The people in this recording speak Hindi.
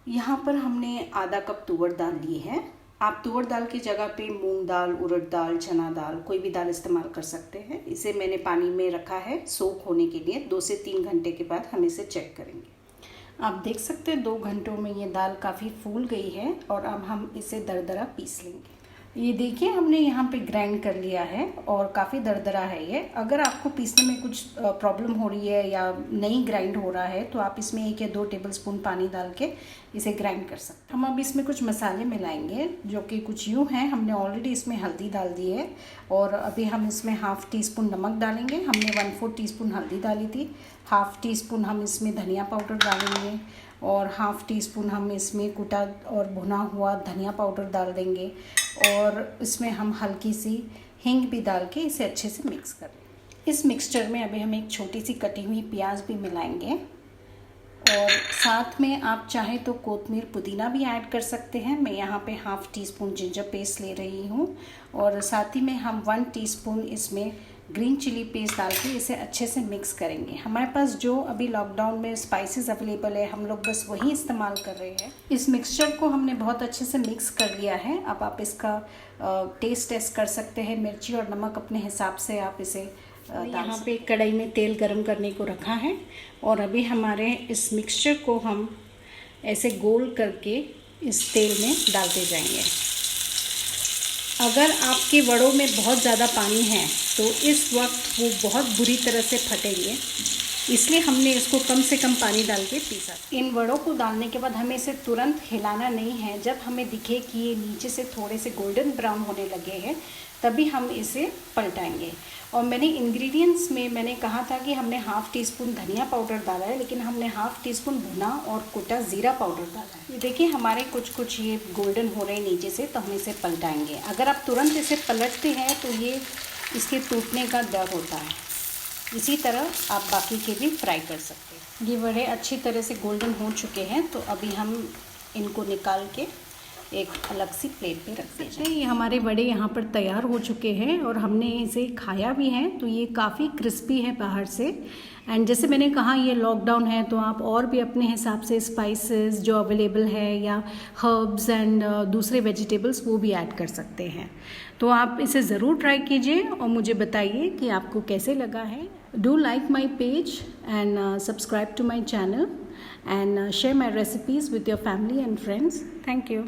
यहाँ पर हमने आधा कप तुअर दाल ली है। आप तुअर दाल की जगह पे मूंग दाल, उड़द दाल, चना दाल, कोई भी दाल इस्तेमाल कर सकते हैं। इसे मैंने पानी में रखा है सोक होने के लिए। 2 से 3 घंटे के बाद हम इसे चेक करेंगे। आप देख सकते हैं 2 घंटों में ये दाल काफ़ी फूल गई है और अब हम इसे दरदरा पीस लेंगे। ये देखिए हमने यहाँ पे ग्राइंड कर लिया है और काफ़ी दरदरा है ये। अगर आपको पीसने में कुछ प्रॉब्लम हो रही है या नहीं ग्राइंड हो रहा है तो आप इसमें 1 या 2 टेबलस्पून पानी डाल के इसे ग्राइंड कर सकते हैं। हम अब इसमें कुछ मसाले मिलाएंगे जो कि कुछ यूँ हैं। हमने ऑलरेडी इसमें हल्दी डाल दी है और अभी हम इसमें ½ टीस्पून नमक डालेंगे। हमने 1/4 टीस्पून हल्दी डाली थी। ½ टीस्पून हम इसमें धनिया पाउडर डालेंगे और ½ टीस्पून हम इसमें कुटा और भुना हुआ धनिया पाउडर डाल देंगे और इसमें हम हल्की सी हींग भी डाल के इसे अच्छे से मिक्स कर लेंगे। इस मिक्सचर में अभी हम एक छोटी सी कटी हुई प्याज भी मिलाएंगे और साथ में आप चाहें तो कोतमीर पुदीना भी ऐड कर सकते हैं। मैं यहाँ पे ½ टीस्पून जिंजर पेस्ट ले रही हूँ और साथ ही में हम 1 टीस्पून इसमें ग्रीन चिली पेस्ट डाल के इसे अच्छे से मिक्स करेंगे। हमारे पास जो अभी लॉकडाउन में स्पाइसेस अवेलेबल है हम लोग बस वही इस्तेमाल कर रहे हैं। इस मिक्सचर को हमने बहुत अच्छे से मिक्स कर लिया है। अब आप इसका टेस्ट कर सकते हैं। मिर्ची और नमक अपने हिसाब से आप इसे यहाँ पे कढ़ाई में तेल गरम करने को रखा है और अभी हमारे इस मिक्सचर को हम ऐसे गोल करके इस तेल में डालते जाएंगे। अगर आपके वड़ों में बहुत ज़्यादा पानी है तो इस वक्त वो बहुत बुरी तरह से फटेंगे, इसलिए हमने इसको कम से कम पानी डाल के पीसा। इन वड़ों को डालने के बाद हमें इसे तुरंत हिलाना नहीं है। जब हमें दिखे कि ये नीचे से थोड़े से गोल्डन ब्राउन होने लगे हैं तभी हम इसे पलटाएंगे। और मैंने इंग्रेडिएंट्स में मैंने कहा था कि हमने ½ टीस्पून धनिया पाउडर डाला है, लेकिन हमने ½ टीस्पून भुना और कुटा ज़ीरा पाउडर डाला है। ये देखिए हमारे कुछ ये गोल्डन हो रहे हैं नीचे से, तो हम इसे पलटाएंगे। अगर आप तुरंत इसे पलटते हैं तो ये इसके टूटने का डर होता है। इसी तरह आप बाकी के भी फ्राई कर सकते हैं। ये वड़े अच्छी तरह से गोल्डन हो चुके हैं तो अभी हम इनको निकाल के एक अलग सी प्लेट पे रख देते हैं। ये हमारे वड़े यहाँ पर तैयार हो चुके हैं और हमने इसे खाया भी है तो ये काफ़ी क्रिस्पी है बाहर से। एंड जैसे मैंने कहा ये लॉकडाउन है तो आप और भी अपने हिसाब से स्पाइसेस जो अवेलेबल है या हर्ब्स एंड दूसरे वेजिटेबल्स वो भी ऐड कर सकते हैं। तो आप इसे ज़रूर ट्राई कीजिए और मुझे बताइए कि आपको कैसे लगा है। Do like my page and subscribe to my channel and share my recipes with your family and friends. Thank you.